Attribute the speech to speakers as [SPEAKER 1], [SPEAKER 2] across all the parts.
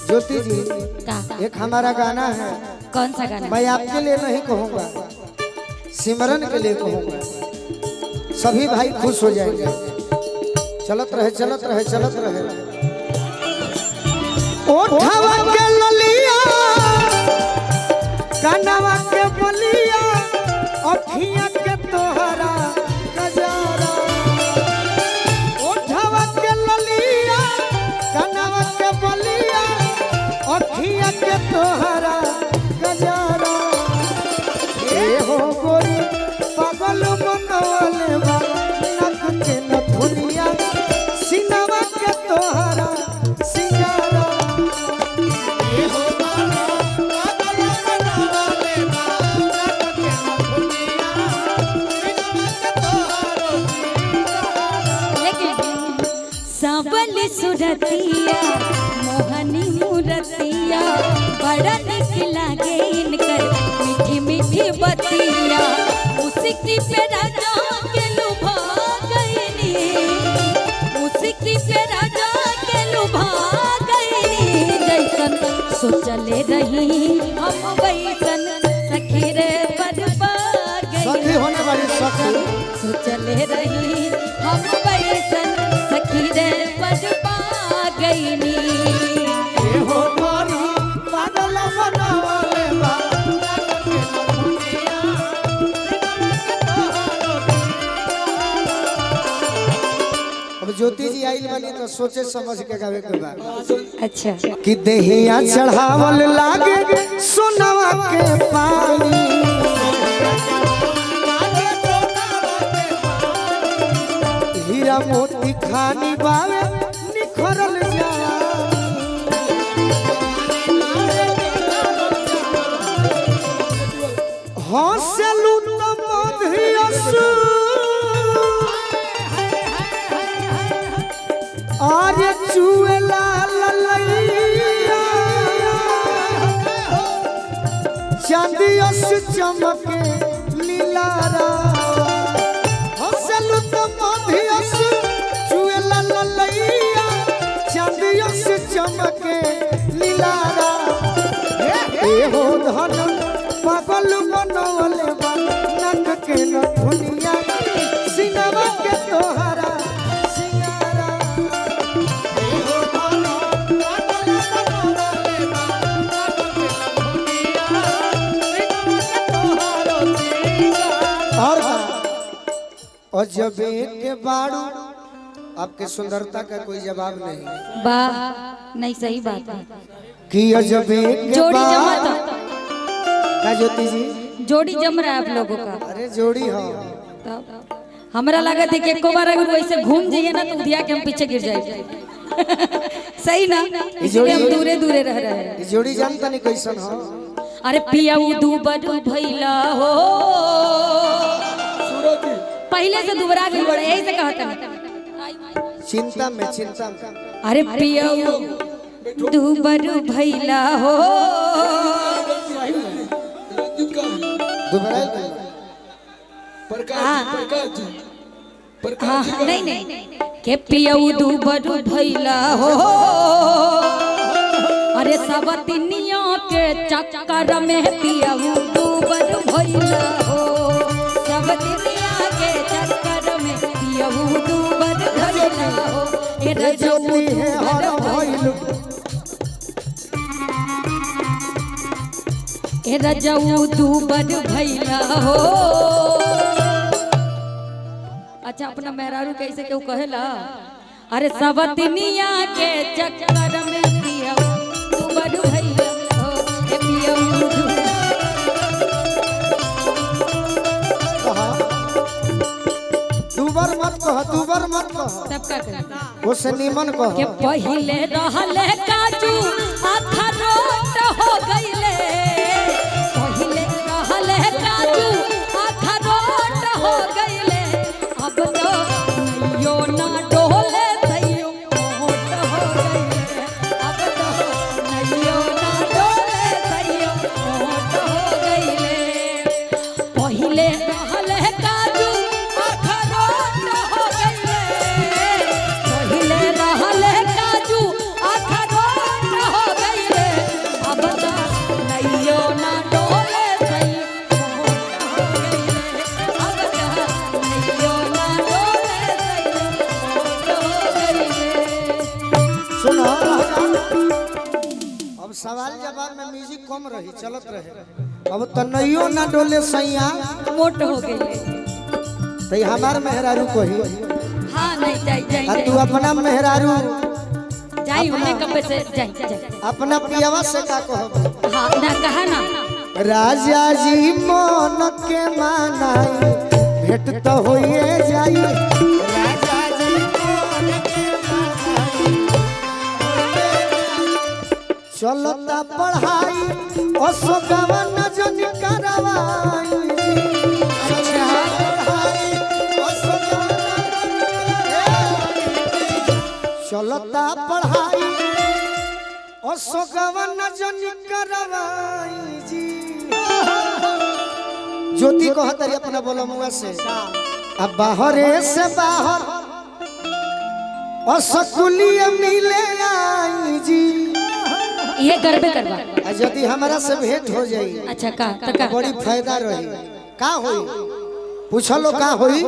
[SPEAKER 1] ज्योति जी
[SPEAKER 2] का
[SPEAKER 1] एक हमारा गाना है,
[SPEAKER 2] कौन सा गाना?
[SPEAKER 1] मैं आपके लिए नहीं कहूँगा, सिमरन के लिए कहूँगा, सभी भाई खुश हो जाएंगे। चलत रहे चलत रहे चलत रहे। ओठवा के ललिया कनवा के बलिया अखियां के तोहरा गजारा। ओठवा के ललिया कनवा के बलिया अखियां के तोहरा गजारा। ए हो गोरी पागल मनवाले बा नक के नथुनिया सिनवा के तोहरा सिंगारा। ए हो पागल मनवाले बा नक के नथुनिया सिनवा के तोहरा
[SPEAKER 2] लेकिन सबल सुरतिया मोहनी मूरतिया बड़ा निक लागे इनकर मीठी मीठी बतिया। मुस्की पे राजा के लुभा गईनी, मुस्की पे राजा के लुभा गईनी। जैसन सोचले रही हम वैसन सखी रे बरपा
[SPEAKER 1] सखी
[SPEAKER 2] गई।
[SPEAKER 1] होने वाली सखी
[SPEAKER 2] सोचले रही हम वैसन सखी रे बरपा गईनी।
[SPEAKER 1] ए हो गोरी पागल मनवाले बा नक के नथुनिया अब ज्योति जी आइल बनी तो सोचे समझ के गावे के बा।
[SPEAKER 2] अच्छा
[SPEAKER 1] कि देहिया चढ़ावल लागे सोनवा के पानी। हीरा मोती खानी बावे निखरल हंसलू तो मधियस आज चुएला ललैया चांदियस चमके लीलारा। हंसलू तो मधियस चुएला ललैया चांदियस चमके लीलारा। ए हो धन पागल मनवले बा नक के नथुनिया सिनवा के तोहरा सिंगारा। ए हो धन पागल मनवले बा नक के नथुनिया सिनवा के तोहरा सिंगारा। और अजबे के बाड़ू आपके सुंदरता का कोई जवाब नहीं।
[SPEAKER 2] वाह, नहीं सही बात है।
[SPEAKER 1] कि अजबे के
[SPEAKER 2] जोड़ी जमा
[SPEAKER 1] बाड़ू
[SPEAKER 2] तो
[SPEAKER 1] का ज्योति जी
[SPEAKER 2] जोड़ी जम रहा है आप लोगों का।
[SPEAKER 1] अरे जोड़ी हो
[SPEAKER 2] तब हमरा लगा था कि एको बार अगर वैसे घूम जाइए ना तो उधिया के हम पीछे गिर जाएंगे। सही ना, इसलिए हम दूरे दूरे रह रहे हैं।
[SPEAKER 1] ये जोड़ी जानता नहीं कैसन हो।
[SPEAKER 2] अरे पिया दुबर भैला हो, पहले से दुबरा गई बड़ा, यही से कहता है
[SPEAKER 1] चिंता में चिंता में।
[SPEAKER 2] अरे पिया दुबर भैला हो।
[SPEAKER 1] दोबारा
[SPEAKER 2] हाँ नहीं नहीं के पियऊ दुबर भैला हो। अरे सबतिनिया के चक्कर में पियऊ दुबर भैला हो। सबतिनिया के चक्कर में पियऊ दुबर भैला हो। ए रजऊ दुबर भैला, ए रजऊ दुबर भैला हो। अच्छा अपना मेहरारू कैसे क्यों कहेला? अरे सबतिनिया के चक्कर में पियऊ दुबर भैला हो। ए पियऊ
[SPEAKER 1] दुबर मत कह, दुबर मत कह,
[SPEAKER 2] सबका कहता
[SPEAKER 1] वो से नीमन कह।
[SPEAKER 2] के पहिले रहले काजू अखरोट हो गईले। पहिले रहले काजू अखरोट हो गईले। अब तो नैयो ना डोले तैयो मोट हो गईले। अब तो नैयो ना डोले तैयो मोट हो गईले। पहिले रहले काजू अखरोट हो गईले। पहिले रहले काजू अखरोट
[SPEAKER 1] सवाल जवाब में म्यूजिक कम रही चलत रहे। अब तो नइयो ना डोले सैया
[SPEAKER 2] मोट हो गई।
[SPEAKER 1] तो हमार मेहरारू को ही
[SPEAKER 2] हाँ नहीं जाई
[SPEAKER 1] आ तू अपना मेहरारू
[SPEAKER 2] जाई होने कब से जाई
[SPEAKER 1] अपना पियावा से का कहब।
[SPEAKER 2] हाँ ना कहा ना
[SPEAKER 1] राजा जी मन के मानाई भेट तो होइए जाई। राजा जी मन के मानाई चलता पढ़ाई असोगवा न जन करवाई। चलता पढ़ाई असोगवा न जन करवाई जी। ज्योति को हतरी अपना बोलो मुआ से अब बाहरे से बाहर असकुलिए मिले आई जी।
[SPEAKER 2] ये करबे करवा
[SPEAKER 1] यदि हमारा से भेंट हो जाई
[SPEAKER 2] अच्छा का तका
[SPEAKER 1] बड़ी फायदा रही। का होई पूछलो का होई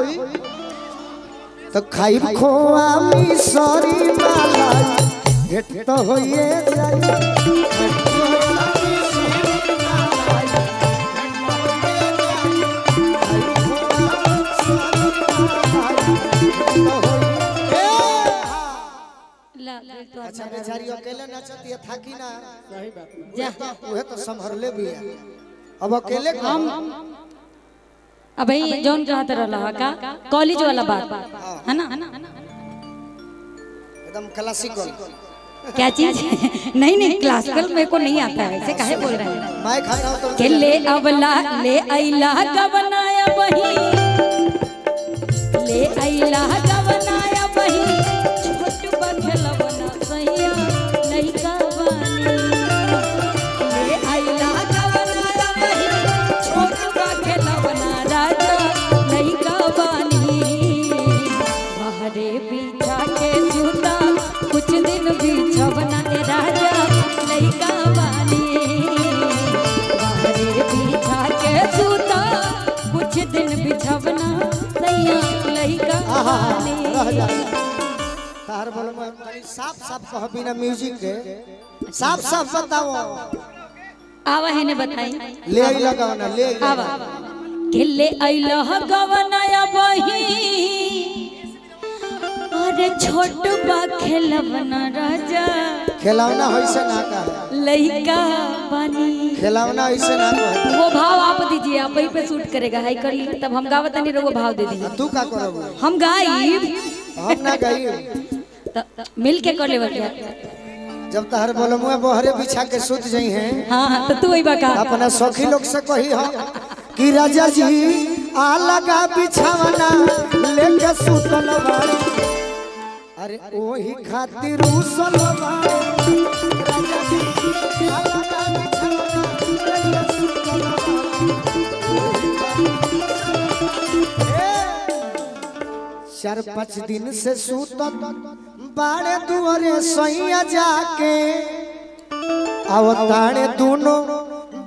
[SPEAKER 1] तो खाई खोआ मिसरी मलाई भेंट तो होइए जाई। अच्छा बेचारी अकेले नचती है थाकी ना सही बात
[SPEAKER 2] जा
[SPEAKER 1] उहे तो संभरले भी है। अब अकेले
[SPEAKER 2] हम अब भाई जौन कहत रहला का कॉलेज वाला बात है ना
[SPEAKER 1] एकदम क्लासिकल
[SPEAKER 2] क्या चीज नहीं नहीं क्लासिकल मेरे को नहीं आता है ऐसे काहे बोल रहे हैं।
[SPEAKER 1] मैं खाता हूं तो
[SPEAKER 2] के ले अवला ले अइला गवनाया बही ले अइला गवनाया बही छोट बखला बना सैया नहीं कवानी ले अइला गवनाया बही छोट बखला बना राजा नहीं कवानी बाहरे बिछा के जूता कुछ दिन बिछवना ए राजा नहीं कवानी बाहरे बिछा के जूता कुछ दिन बिछवना सैया नहीं कवानी
[SPEAKER 1] रह जा तार बोलो मैं तनी साफ साफ कह बिना म्यूजिक के साफ साफ बताओ।
[SPEAKER 2] आवा है ने बताई
[SPEAKER 1] ले आई लगाओ ना ले आई
[SPEAKER 2] आवा के ले अइला गवनाया बही अरे छोट बा खेलवना राजा
[SPEAKER 1] खिलौना होइसे ना का
[SPEAKER 2] लइका पानी
[SPEAKER 1] खिलौना होइसे ना का।
[SPEAKER 2] वो भाव आप दीजिए आप वही पे शूट करेगा हाई कर ली तब हम गावत नहीं रहो भाव दे दीजिए
[SPEAKER 1] तू का करब
[SPEAKER 2] हम गाई
[SPEAKER 1] हम ना गई
[SPEAKER 2] मिल के कर लेवल क्या
[SPEAKER 1] जब तहर बोलो मुए बहरे बिछा के सुत जई हैं
[SPEAKER 2] हाँ तो तू वही बका
[SPEAKER 1] अपना सखी लोग से कही हो कि राजा जी आ लगा बिछावना लेके सुतल बाड़ी। अरे ओही खातिर उसल बाड़ी राजा जी आ लगा बिछावना लेके सुतल बाड़ी। 4-5 दिन से सुतत बाड़े दुआरे सैया जाके अवतारे दोनों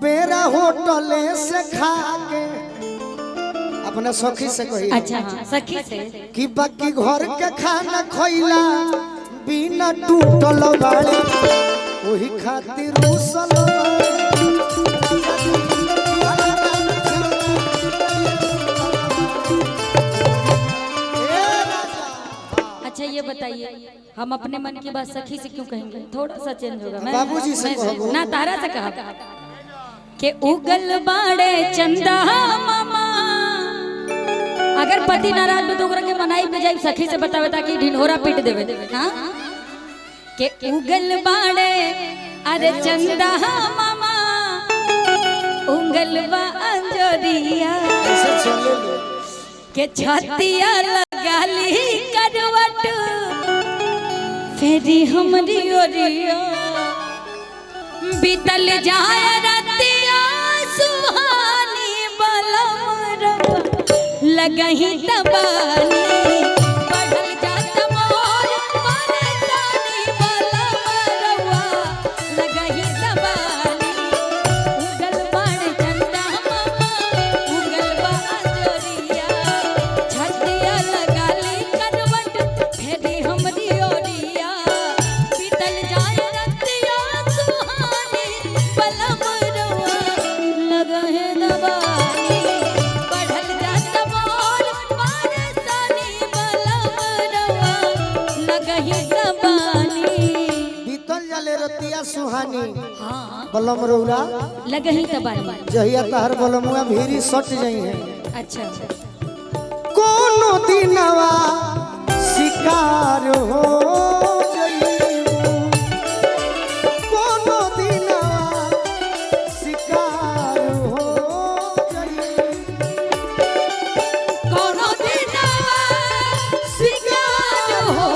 [SPEAKER 1] बेरा होटले से खा के अपना सखी से कही
[SPEAKER 2] अच्छा हाँ सखी से
[SPEAKER 1] कि बाकी घर के खाना खइला बिना टूटल बाड़े वही खातिर उसल
[SPEAKER 2] अच्छा ये बताइए हम अपने मन की बात सखी से क्यों कहेंगे थोड़ा सा चेंज होगा मैं
[SPEAKER 1] बाबूजी से कहो।
[SPEAKER 2] ना तारा से कहा के उगल बाड़े चंदा मामा अगर पति नाराज हो तो ओकरा के मनाई पे जाई सखी से बतावे ताकि ढिंढोरा पीट देवे हां के उगल बाड़े अरे चंदा मामा उगल बा अंजोरिया
[SPEAKER 1] ऐसे चले ले
[SPEAKER 2] के छतिया लगाली करवट फेरी हमरी ओरिया बीतल जाए रतिया सुहानी बलम लगही तबानी बढ़ल जात मोर परेशानी बलम लगही तबानी उगल बाण चंदा मामा उगल बा अंजोरिया छतिया लगाली करवट फेरी हमरी ओरिया बीतल जाए रतिया सुहानी
[SPEAKER 1] सुहानी
[SPEAKER 2] हाँ
[SPEAKER 1] बलम रौरा
[SPEAKER 2] लगही त बानी
[SPEAKER 1] जहिया तहर बलमुआ भीरी सट जाई है
[SPEAKER 2] अच्छा
[SPEAKER 1] कोनो दिनवा शिकार हो जइबू कोनो दिनवा शिकार हो जइबू
[SPEAKER 2] कोनो दिन शिकार हो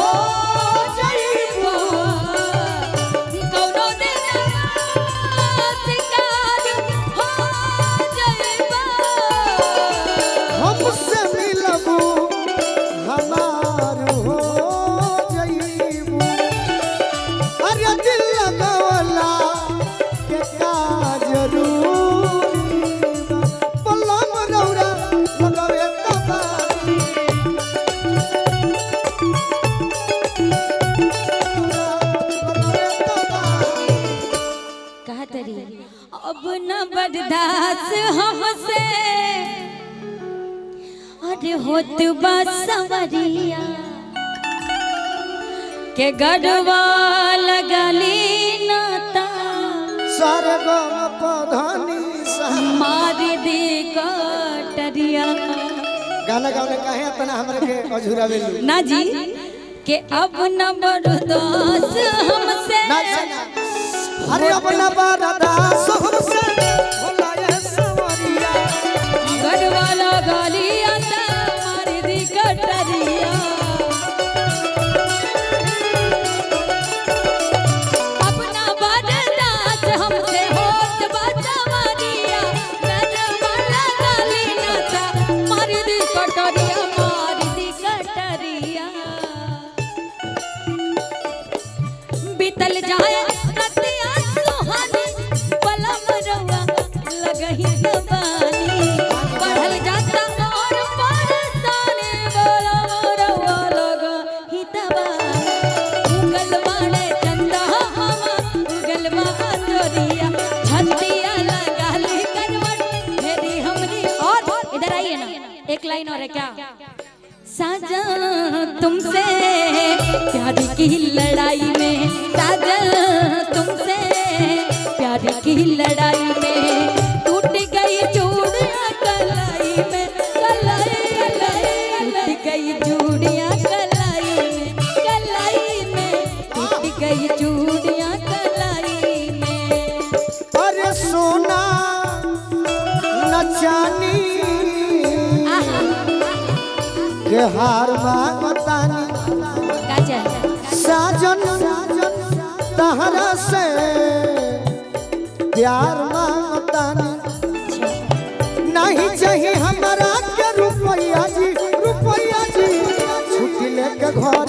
[SPEAKER 2] जाइबो कोनो दिन शिकार हो जाइबो
[SPEAKER 1] हमसे मिलबू हमार हो जइबू अरे दिल लगवला के का जरूरी बा बलम रौरा लगवे तबा
[SPEAKER 2] कहा तरी अब न बर्दाश्त हमसे अरे होत बा सवरिया के गढ़वा लगली नाता
[SPEAKER 1] सरगम पधनी सा
[SPEAKER 2] मार दे कटरिया
[SPEAKER 1] गाना गाने काहे अपना हमरे के अझुरा बेलू
[SPEAKER 2] ना जी के अब न बर्दाश्त हमसे
[SPEAKER 1] ना अरे अपना बारादा हमसे भोला ये सवरिया
[SPEAKER 2] गढ़वा लगली आता मार दे कटरिया अपना बर्दाश्त हमसे होत बा सवरिया गढ़वा लगली नाता मार दे कटरिया बीतल जाए रतिया सुहानी बलम रउआ लगही दबानी बढ़ल जाता और परेशानी बलम रउआ लगही दबानी उगल बाड़े चंदा हवा उगल बा अंजोरिया छतिया लगाली करवट मेरी हमरी और इधर आइए ना एक लाइन और है क्या साजा तुमसे प्यार की लड़ाई में साजा तुमसे प्यार की लड़ाई में टूट गई चूड़ियां कलाई में टूट गई चूड़ियां कलाई में टूट गई चूड़ियां कलाई में
[SPEAKER 1] अरे सोना न चानी के हार मांगतानी साजन तहरा से प्यार मांगतानी नहीं चाहिए हमारा के रुपया जी छुट्टी लेके घर